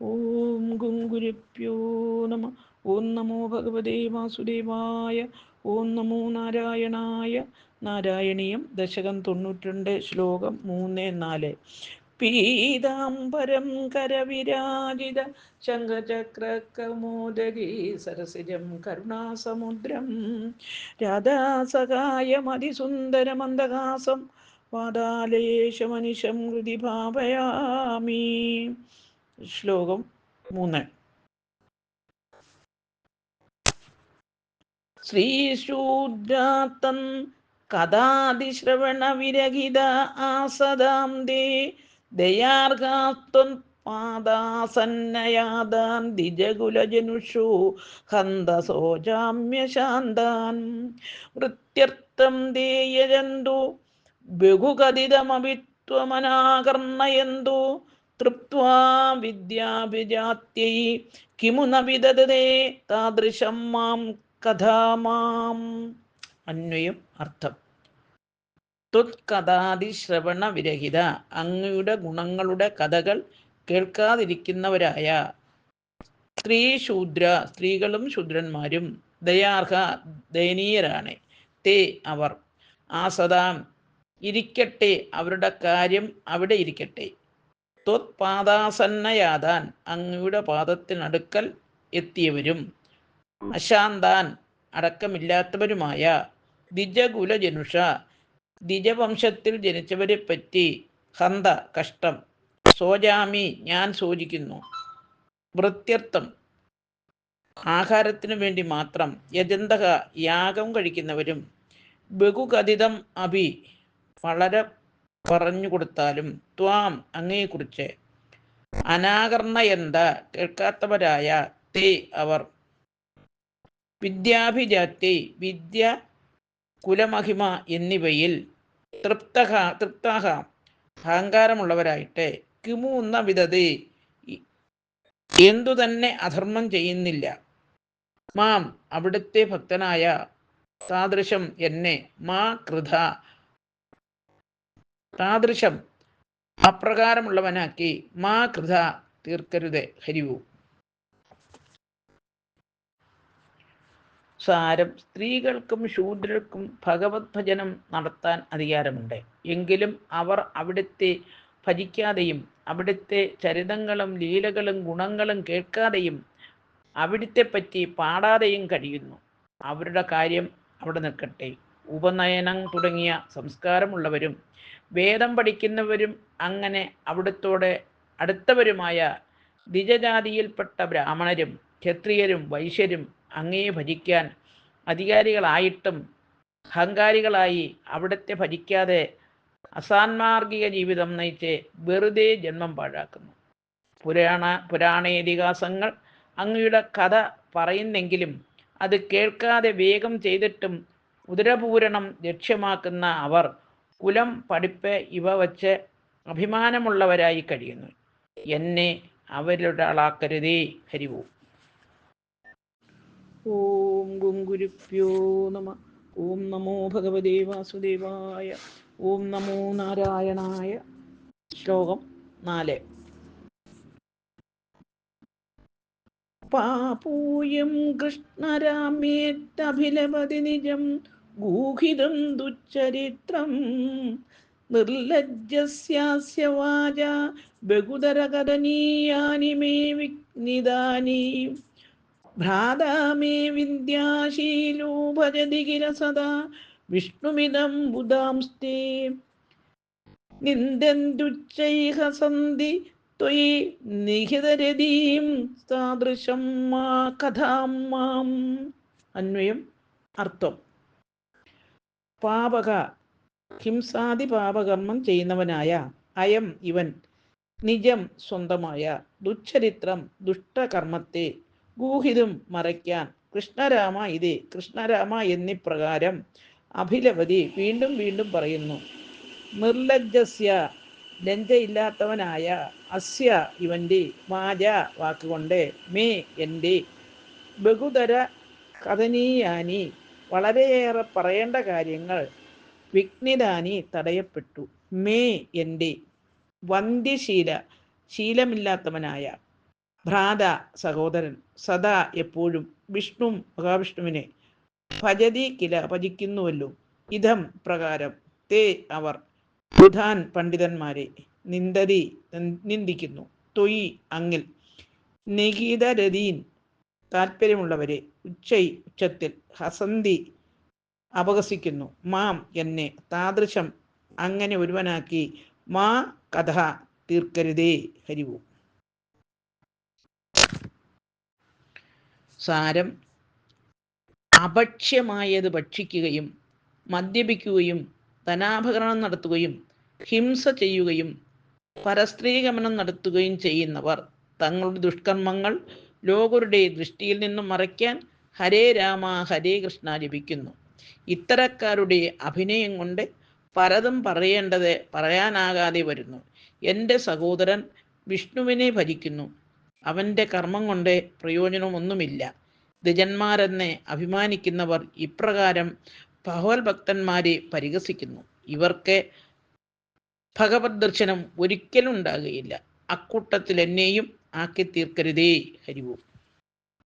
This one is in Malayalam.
ഓം ഗുരുഭ്യോ നമ. ഓം നമോ ഭഗവതേ വാസുദേവായ. ഓം നമോ നാരായണായ. നാരായണീയം ദശകം 92, ശ്ലോകം 3-4. പീതാംബരം കരവിരാജിത ശംഖചക്രകൗമോദഗീ സരസിജം കരുണാസമുദ്രം രാധാസഹായമതിസുന്ദരമന്ദഹാസം വാതാലേശമനിശം ഹൃദി ഭാവയാമി. ശ്ലോകം 3. ശ്രീശൂദ്രാത്തൻ കഥാതിശ്രവണ വിരഹിത ആസദാം ദേ ദയാർഹാസ്ത്വൻ പാദാസന്നയാദാൻ ദ്വിജകുലജനുഷു ഹന്തസോജാമ്യശാന്താൻ വൃത്യർത്ഥം ദേയജന്തു ബഹുകഥിതമവിത്വമനാകർണയന്തു തൃപ്ത്വാ വിദ്യാഭിജാത്യൈ കിമു ന വിദദതേ താദൃശം മാം കഥാമാം. അന്വയം അർത്ഥം. ത്വത്കഥാതിശ്രവണ വിരഹിത, അങ്ങയുടെ ഗുണങ്ങളുടെ കഥകൾ കേൾക്കാതിരിക്കുന്നവരായ സ്ത്രീശൂദ്ര, സ്ത്രീകളും ശൂദ്രന്മാരും ദയാർഹ, ദയനീയരാണ്, തേ അവർ, ആസദാം ഇരിക്കട്ടെ, അവരുടെ കാര്യം അവിടെ ഇരിക്കട്ടെ, ത്വത്പാദാസന്നയാതാൻ അങ്ങയുടെ പാദത്തിനടുക്കൽ എത്തിയവരും, അശാന്താൻ അടക്കമില്ലാത്തവരുമായ, ദ്വിജകുലജനുഷ ദ്വിജവംശത്തിൽ ജനിച്ചവരെ പറ്റി, ഹന്ത കഷ്ടം, സോജാമി ഞാൻ സൂചിക്കുന്നു, വൃത്യർത്ഥം ആഹാരത്തിനു വേണ്ടി മാത്രം, യജന്തക യാഗം കഴിക്കുന്നവരും, ബഹുകഥിതം അഭി വളരെ പറഞ്ഞു കൊടുത്താലും, ത്വാം അങ്ങയെക്കുറിച്ച്, അനാകർണയന്ത കേൾക്കാത്തവരായ, തേ അവർ, വിദ്യാഭിജാത്യൈ വിദ്യ, കുലമഹിമ എന്നിവയിൽ, തൃപ്താഹ അഹങ്കാരമുള്ളവരായിട്ട്, കിമു ന വിദതേ എന്തു തന്നെ അധർമ്മം ചെയ്യുന്നില്ല, മാം അവിടുത്തെ ഭക്തനായ, താദൃശം എന്നെ, മാ കൃത താദൃശം അപ്രകാരമുള്ളവനാക്കി, മാ കൃത തീർക്കരുത്. ഹരിവു. സാരം: സ്ത്രീകൾക്കും ശൂദ്രർക്കും ഭഗവത് ഭജനം നടത്താൻ അധികാരമുണ്ട്. എങ്കിലും അവർ അവിടുത്തെ ഭജിക്കാതെയും അവിടുത്തെ ചരിതങ്ങളും ലീലകളും ഗുണങ്ങളും കേൾക്കാതെയും അവിടുത്തെ പറ്റി പാടാതെയും കഴിയുന്നു. അവരുടെ കാര്യം അവിടെ നിൽക്കട്ടെ. ഉപനയനം തുടങ്ങിയ സംസ്കാരമുള്ളവരും വേദം പഠിക്കുന്നവരും അങ്ങനെ അവിടുത്തോടെ അടുത്തവരുമായ ദ്വിജജാതിയിൽപ്പെട്ട ബ്രാഹ്മണരും ക്ഷത്രിയരും വൈശ്യരും അങ്ങയെ ഭജിക്കാൻ അധികാരികളായിട്ടും അഹങ്കാരികളായി അവിടുത്തെ ഭജിക്കാതെ അസാൻമാർഗിക ജീവിതം നയിച്ച് വെറുതെ ജന്മം പാഴാക്കുന്നു. പുരാണേതിഹാസങ്ങൾ അങ്ങയുടെ കഥ പറയുന്നെങ്കിലും അത് കേൾക്കാതെ വേഗം ചെയ്തിട്ടും ഉദരപൂരണം ലക്ഷ്യമാക്കുന്ന അവർ കുലം, പഠിപ്പ് ഇവ വച്ച് അഭിമാനമുള്ളവരായി കഴിയുന്നു. എന്നെ അവരൊരാളാക്കരുതേ. ഹരിവോ. ഓം ഗുരുഭ്യോ നമ. ഓം നമോ ഭഗവതേ വാസുദേവായ. ഓം നമോ നാരായണായ. ശ്ലോകം 4. പാപൂയം കൃഷ്ണരാമേത്തഭിലപതി നിജം ഗൂഹിതം ദുശ്ചരിത്രം നിർലജ്ജസ്യാസ്യ വാചാ ബഹുതരകഥനീയാനി മേ വിഘ്നിതാനി ഭ്രാതാ മേ വിദ്യാശീലോ ഭജതി കില സദാ വിഷ്ണുമിദം ബുധാംസ്തേ നിന്ദന്തുച്ചൈഹ സന്ധി ത്വയി നിഹിതരതീം താദൃശം മാ കഥാം മാം. അന്വയം അർത്ഥം. പാപക ഹിംസാദി പാപകർമ്മം ചെയ്യുന്നവനായ അയം ഇവൻ, നിജം സ്വന്തമായ, ദുശ്ചരിത്രം ദുഷ്ടകർമ്മത്തെ, ഗൂഹിതും മറയ്ക്കാൻ, കൃഷ്ണരാമ ഇതേ കൃഷ്ണരാമ എന്നിപ്രകാരം, അഭിലപതി വീണ്ടും വീണ്ടും പറയുന്നു, നിർലജ്ജസ്യ ലജ്ജയില്ലാത്തവനായ, അസ്യ ഇവൻ്റെ, വാച വാക്കുകൊണ്ട്, മേ എൻ്റെ, ബഹുതര കഥനീയാനി വളരെയേറെ പറയേണ്ട കാര്യങ്ങൾ, വിഘ്നിതാനി തടയപ്പെട്ടു, മേ എൻ്റെ, വന്ധ്യശീല ശീലമില്ലാത്തവനായ, ഭ്രാത സഹോദരൻ സദാ എപ്പോഴും വിഷ്ണു മഹാവിഷ്ണുവിനെ ഭജതി കില ഭജിക്കുന്നുവല്ലോ. ഇതം പ്രകാരം തേ അവർ ബുധാൻ പണ്ഡിതന്മാരെ നിന്ദതി നിന്ദിക്കുന്നു. തൊയ് അങ്ങിൽ നിഗീതരതീൻ താല്പര്യമുള്ളവരെ ഉച്ചത്തിൽ ഹസന്തി അപഹസിക്കുന്നു. മാം എന്നെ താദൃശം അങ്ങനെ ഒരുവനാക്കി മാ കഥ തീർക്കരുതേ. ഹരിവു. സാരം: അഭക്ഷ്യമായത് ഭക്ഷിക്കുകയും മദ്യപിക്കുകയും ധനാപകരണം നടത്തുകയും ഹിംസ ചെയ്യുകയും പരസ്ത്രീഗമനം നടത്തുകയും ചെയ്യുന്നവർ തങ്ങളുടെ ദുഷ്കർമ്മങ്ങൾ ലോകരുടെ ദൃഷ്ടിയിൽ നിന്നും മറയ്ക്കാൻ ഹരേ രാമ ഹരേ കൃഷ്ണ ജപിക്കുന്നു. ഇത്തരക്കാരുടെ അഭിനയം കൊണ്ട് പലതും പറയാനാകാതെ വരുന്നു. എൻ്റെ സഹോദരൻ വിഷ്ണുവിനെ ഭജിക്കുന്നു. അവൻ്റെ കർമ്മം കൊണ്ട് പ്രയോജനമൊന്നുമില്ല. ദ്വിജന്മാരെന്ന് അഭിമാനിക്കുന്നവർ ഇപ്രകാരം ഭഗവത് ഭക്തന്മാരെ പരിഹസിക്കുന്നു. ഇവർക്ക് ഭഗവത് ദർശനം ഒരിക്കലും ഉണ്ടാകുകയില്ല. അക്കൂട്ടത്തിൽ എന്നെയും ആക്കി തീർക്കരുതേ. ഹരിവു.